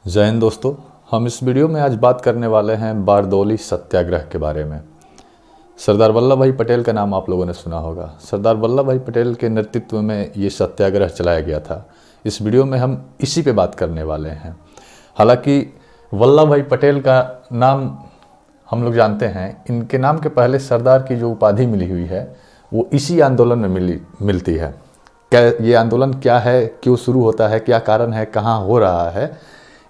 जय हिंद दोस्तों। हम इस वीडियो में आज बात करने वाले हैं बारदौली सत्याग्रह के बारे में। सरदार वल्लभ भाई पटेल का नाम आप लोगों ने सुना होगा। सरदार वल्लभ भाई पटेल के नेतृत्व में ये सत्याग्रह चलाया गया था। इस वीडियो में हम इसी पे बात करने वाले हैं। हालांकि वल्लभ भाई पटेल का नाम हम लोग जानते हैं, इनके नाम के पहले सरदार की जो उपाधि मिली हुई है वो इसी आंदोलन में मिलती है। क्या ये आंदोलन क्या है, क्यों शुरू होता है, क्या कारण है, कहाँ हो रहा है,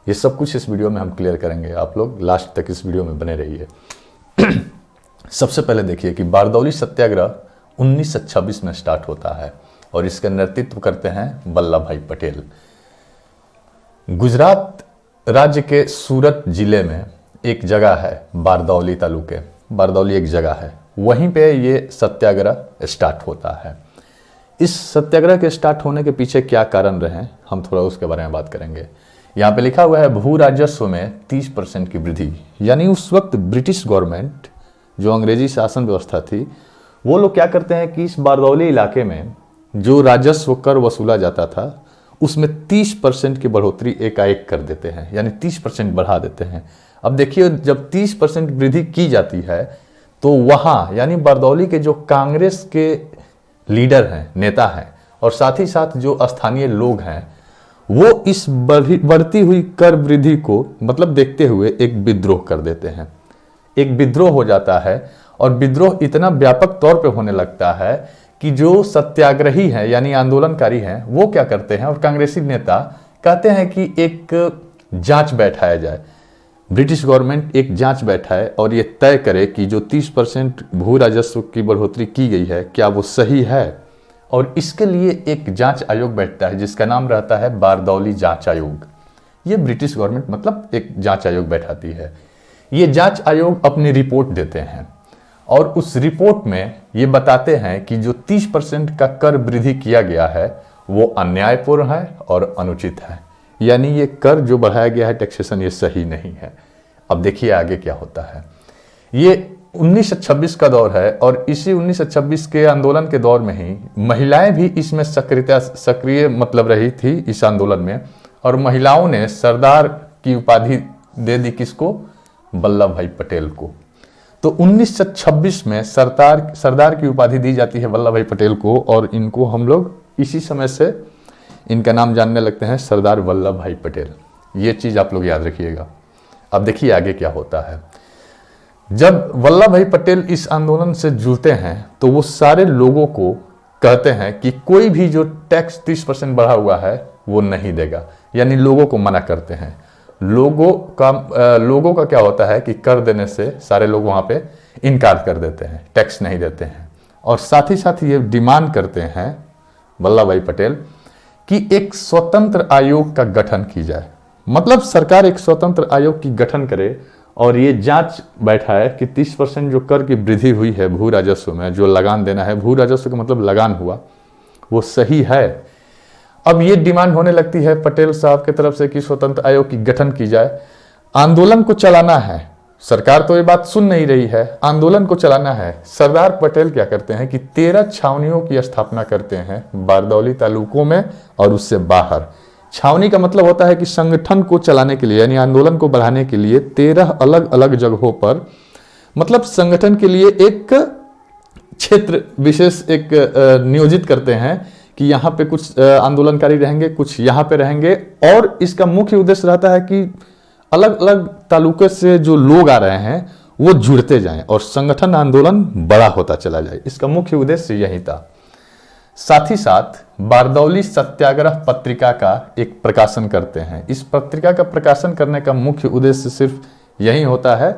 ये सब कुछ इस वीडियो में हम क्लियर करेंगे। आप लोग लास्ट तक इस वीडियो में बने रहिए। सबसे पहले देखिए कि बारदौली सत्याग्रह 1926 में स्टार्ट होता है और इसका नेतृत्व करते हैं वल्लभ भाई पटेल। गुजरात राज्य के सूरत जिले में एक जगह है बारदौली तालुके, बारदौली एक जगह है, वहीं पे ये सत्याग्रह स्टार्ट होता है। इस सत्याग्रह के स्टार्ट होने के पीछे क्या कारण रहे, हम थोड़ा उसके बारे में बात करेंगे। यहाँ पे लिखा हुआ है भू राजस्व में 30% की वृद्धि। यानी उस वक्त ब्रिटिश गवर्नमेंट, जो अंग्रेजी शासन व्यवस्था थी, वो लोग क्या करते हैं कि इस बारदौली इलाके में जो राजस्व कर वसूला जाता था उसमें 30% की बढ़ोतरी एकाएक कर देते हैं, यानी 30% बढ़ा देते हैं। अब देखिए, जब 30% वृद्धि की जाती है तो वहाँ यानी बारदौली के जो कांग्रेस के लीडर हैं, नेता हैं, और साथ ही साथ जो स्थानीय लोग हैं, वो इस बढ़ती हुई कर वृद्धि को मतलब देखते हुए एक विद्रोह कर देते हैं। एक विद्रोह हो जाता है और विद्रोह इतना व्यापक तौर पे होने लगता है कि जो सत्याग्रही हैं यानी आंदोलनकारी हैं, वो क्या करते हैं, और कांग्रेसी नेता कहते हैं कि एक जांच बैठाया जाए। ब्रिटिश गवर्नमेंट एक जांच बैठाए और ये तय करे कि जो 30% भू राजस्व की बढ़ोतरी की गई है क्या वो सही है। और इसके लिए एक जांच आयोग बैठता है जिसका नाम रहता है बारदौली जांच आयोग। ये ब्रिटिश गवर्नमेंट मतलब एक जांच आयोग बैठाती है। ये जांच आयोग अपनी रिपोर्ट देते हैं और उस रिपोर्ट में ये बताते हैं कि जो 30% का कर वृद्धि किया गया है वो अन्यायपूर्ण है और अनुचित है। यानी ये कर जो बढ़ाया गया है, टैक्सेशन, ये सही नहीं है। अब देखिए आगे क्या होता है। ये 1926 का दौर है और इसी 1926 के आंदोलन के दौर में ही महिलाएं भी इसमें सक्रिय मतलब रही थी इस आंदोलन में, और महिलाओं ने सरदार की उपाधि दे दी किसको, वल्लभ भाई पटेल को। तो 1926 में सरदार की उपाधि दी जाती है वल्लभ भाई पटेल को, और इनको हम लोग इसी समय से इनका नाम जानने लगते हैं, सरदार वल्लभ भाई पटेल। ये चीज आप लोग याद रखिएगा। अब देखिए आगे क्या होता है। जब वल्लभ भाई पटेल इस आंदोलन से जुड़ते हैं तो वो सारे लोगों को कहते हैं कि कोई भी जो टैक्स 30% बढ़ा हुआ है वो नहीं देगा, यानी लोगों को मना करते हैं। लोगों का क्या होता है कि कर देने से सारे लोग वहां पे इनकार कर देते हैं, टैक्स नहीं देते हैं, और साथ ही साथ ये डिमांड करते हैं वल्लभ भाई पटेल कि एक स्वतंत्र आयोग का गठन की जाए। मतलब सरकार एक स्वतंत्र आयोग की गठन करे और ये जांच बैठाए कि 30% जो कर की वृद्धि हुई है भू राजस्व में, जो लगान देना है, भू राजस्व का मतलब लगान हुआ, वो सही है। अब ये डिमांड होने लगती है पटेल साहब की तरफ से कि स्वतंत्र आयोग की गठन की जाए। आंदोलन को चलाना है, सरकार तो ये बात सुन नहीं रही है, आंदोलन को चलाना है। सरदार पटेल क्या करते हैं कि 13 छावनियों की स्थापना करते हैं बारदौली तालुकों में और उससे बाहर। छावनी का मतलब होता है कि संगठन को चलाने के लिए यानी आंदोलन को बढ़ाने के लिए 13 अलग अलग जगहों पर, मतलब संगठन के लिए एक क्षेत्र विशेष एक नियोजित करते हैं कि यहाँ पे कुछ आंदोलनकारी रहेंगे, कुछ यहाँ पे रहेंगे, और इसका मुख्य उद्देश्य रहता है कि अलग अलग तालुके से जो लोग आ रहे हैं वो जुड़ते जाएं और संगठन आंदोलन बड़ा होता चला जाए। इसका मुख्य उद्देश्य यही था। साथ ही साथ बारदौली सत्याग्रह पत्रिका का एक प्रकाशन करते हैं। इस पत्रिका का प्रकाशन करने का मुख्य उद्देश्य सिर्फ यही होता है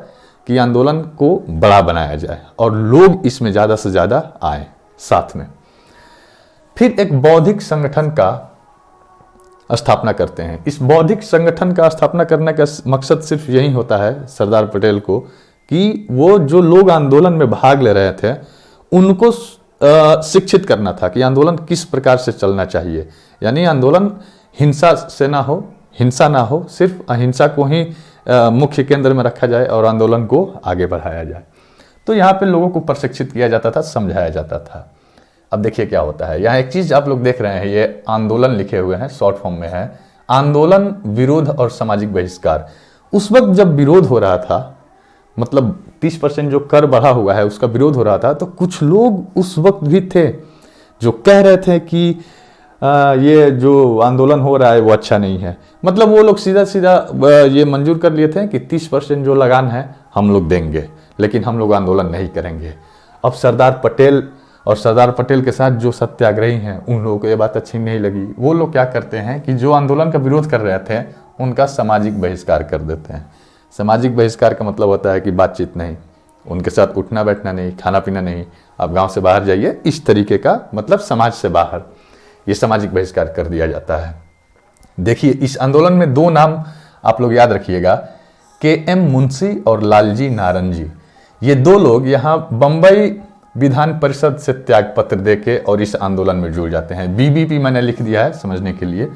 कि आंदोलन को बड़ा बनाया जाए और लोग इसमें ज्यादा से ज्यादा आए साथ में। फिर एक बौद्धिक संगठन का स्थापना करते हैं। इस बौद्धिक संगठन का स्थापना करने का मकसद सिर्फ यही होता है सरदार पटेल को कि वो जो लोग आंदोलन में भाग ले रहे थे उनको शिक्षित करना था कि आंदोलन किस प्रकार से चलना चाहिए। यानी आंदोलन हिंसा से ना हो, हिंसा ना हो, सिर्फ अहिंसा को ही मुख्य केंद्र में रखा जाए और आंदोलन को आगे बढ़ाया जाए। तो यहाँ पे लोगों को प्रशिक्षित किया जाता था, समझाया जाता था। अब देखिए क्या होता है। यहाँ एक चीज आप लोग देख रहे हैं, ये आंदोलन लिखे हुए हैं, शॉर्ट फॉर्म में है, आंदोलन, विरोध और सामाजिक बहिष्कार। उस वक्त जब विरोध हो रहा था, मतलब 30% जो कर बढ़ा हुआ है उसका विरोध हो रहा था, तो कुछ लोग उस वक्त भी थे जो कह रहे थे कि ये जो आंदोलन हो रहा है वो अच्छा नहीं है। मतलब वो लोग सीधा सीधा ये मंजूर कर लिए थे कि 30% जो लगान है हम लोग देंगे, लेकिन हम लोग आंदोलन नहीं करेंगे। अब सरदार पटेल और सरदार पटेल के साथ जो सत्याग्रही हैं उन लोगों को ये बात अच्छी नहीं लगी। वो लोग क्या करते हैं कि जो आंदोलन का विरोध कर रहे थे उनका सामाजिक बहिष्कार कर देते हैं। सामाजिक बहिष्कार का मतलब होता है कि बातचीत नहीं, उनके साथ उठना बैठना नहीं, खाना पीना नहीं, आप गांव से बाहर जाइए, इस तरीके का, मतलब समाज से बाहर, ये सामाजिक बहिष्कार कर दिया जाता है। देखिए, इस आंदोलन में 2 नाम आप लोग याद रखिएगा, KM मुंशी और लालजी नारंगी। ये 2 लोग यहाँ बंबई विधान परिषद से त्याग पत्र देके और इस आंदोलन में जुड़ जाते हैं। BBP मैंने लिख दिया है समझने के लिए।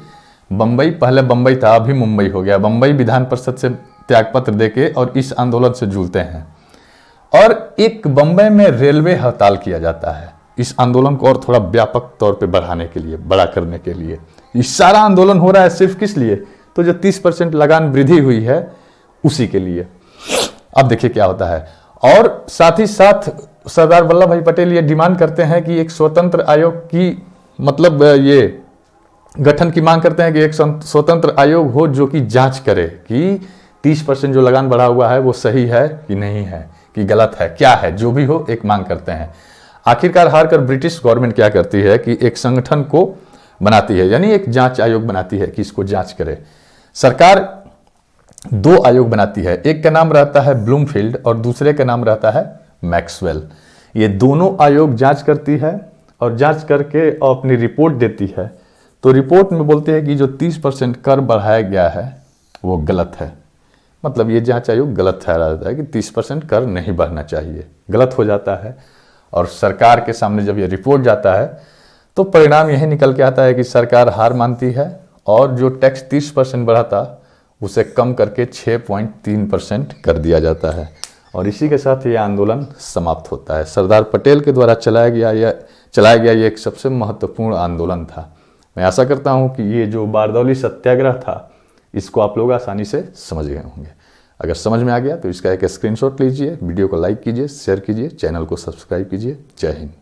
बंबई, पहले बंबई था, अभी मुंबई हो गया। बंबई विधान परिषद से त्याग पत्र देके और इस आंदोलन से जुड़ते हैं। और एक बंबई में रेलवे हड़ताल किया जाता है इस आंदोलन को और थोड़ा व्यापक तौर पे बढ़ाने के लिए, बड़ा करने के लिए। ये सारा आंदोलन हो रहा है सिर्फ किस लिए? तो जो 30% लगान वृद्धि हुई है उसी के लिए। अब देखिए क्या होता है। और साथ ही साथ सरदार वल्लभ भाई पटेल ये डिमांड करते हैं कि एक स्वतंत्र आयोग की, मतलब ये गठन की मांग करते हैं कि एक स्वतंत्र आयोग हो जो कि जांच करे कि 30% जो लगान बढ़ा हुआ है वो सही है कि नहीं है, कि गलत है, क्या है, जो भी हो, एक मांग करते हैं। आखिरकार हारकर ब्रिटिश गवर्नमेंट क्या करती है कि एक संगठन को बनाती है, यानी एक जांच आयोग बनाती है कि इसको जांच करे। सरकार 2 आयोग बनाती है, एक का नाम रहता है ब्लूमफील्ड और दूसरे का नाम रहता है मैक्सवेल। ये दोनों आयोग जांच करती है और जांच करके अपनी रिपोर्ट देती है। तो रिपोर्ट में बोलते हैं कि जो 30% कर बढ़ाया गया है वो गलत है। मतलब ये जांच आयोग गलत ठहरा देता है कि 30% कर नहीं बढ़ना चाहिए, गलत हो जाता है। और सरकार के सामने जब ये रिपोर्ट जाता है तो परिणाम यही निकल के आता है कि सरकार हार मानती है और जो टैक्स 30% बढ़ा था उसे कम करके 6.3% कर दिया जाता है। और इसी के साथ ये आंदोलन समाप्त होता है। सरदार पटेल के द्वारा चलाया गया ये एक सबसे महत्वपूर्ण आंदोलन था। मैं आशा करता हूँ कि ये जो बारदौली सत्याग्रह था इसको आप लोग आसानी से समझ गए होंगे। अगर समझ में आ गया तो इसका एक स्क्रीनशॉट लीजिए, वीडियो को लाइक कीजिए, शेयर कीजिए, चैनल को सब्सक्राइब कीजिए। जय हिंद।